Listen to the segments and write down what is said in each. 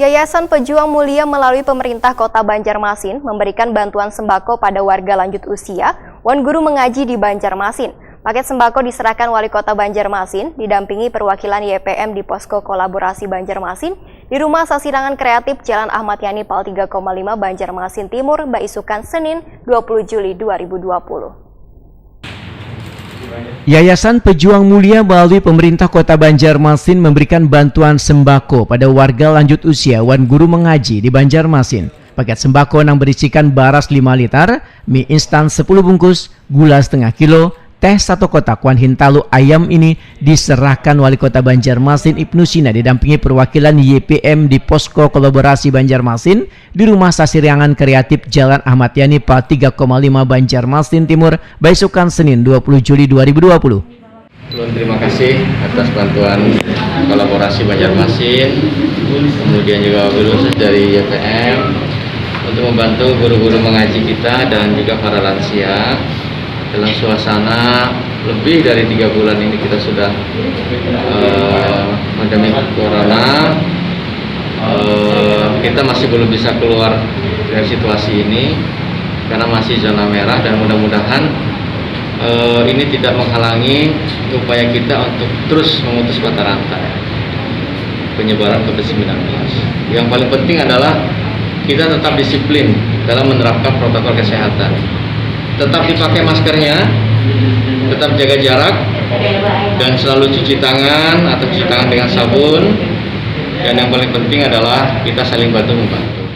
Yayasan Pejuang Mulia melalui pemerintah Kota Banjarmasin memberikan bantuan sembako pada warga lanjut usia Wan Guru mengaji di Banjarmasin. Paket sembako diserahkan Wali Kota Banjarmasin didampingi perwakilan YPM di Posko Kolaborasi Banjarmasin di Rumah Sasirangan Kreatif Jalan Ahmad Yani Pal 3,5 Banjarmasin Timur, Baisukan, Senin 20 Juli 2020. Yayasan Pejuang Mulia melalui pemerintah Kota Banjarmasin memberikan bantuan sembako pada warga lanjut usia Wan Guru mengaji di Banjarmasin. Paket sembako yang berisikan baras 5 liter, mie instan 10 bungkus, gula setengah kilo, teh 1 kotak, Wan Hintalu ayam ini diserahkan Wali Kota Banjarmasin Ibnu Sina didampingi perwakilan YPM di Posko Kolaborasi Banjarmasin di Rumah Sasirangan Kreatif Jalan Ahmad Yani Pal 3,5 Banjarmasin Timur, Baisukan, Senin 20 Juli 2020. Terima kasih atas bantuan kolaborasi Banjarmasin, kemudian juga khusus dari YPM untuk membantu guru-guru mengaji kita dan juga para lansia. Dalam suasana lebih dari 3 bulan ini kita sudah pandemi corona, kita masih belum bisa keluar dari situasi ini karena masih zona merah, dan mudah-mudahan ini tidak menghalangi upaya kita untuk terus memutus mata rantai penyebaran COVID-19. Yang paling penting adalah kita tetap disiplin dalam menerapkan protokol kesehatan. Tetap dipakai maskernya, tetap jaga jarak, dan selalu cuci tangan atau cuci tangan dengan sabun. Dan yang paling penting adalah kita saling bantu-membantu.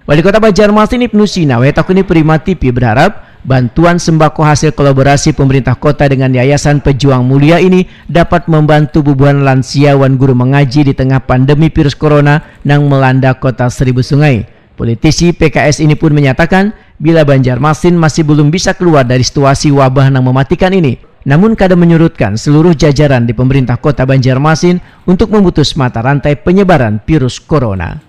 Wali Kota Banjarmasin Ibnu Sina Wetakuni Prima TV berharap bantuan sembako hasil kolaborasi pemerintah kota dengan Yayasan Pejuang Mulia ini dapat membantu bubuhan lansia Wan Guru mengaji di tengah pandemi virus corona yang melanda kota Seribu Sungai. Politisi PKS ini pun menyatakan bila Banjarmasin masih belum bisa keluar dari situasi wabah yang mematikan ini. Namun kadang menyurutkan seluruh jajaran di pemerintah kota Banjarmasin untuk memutus mata rantai penyebaran virus corona.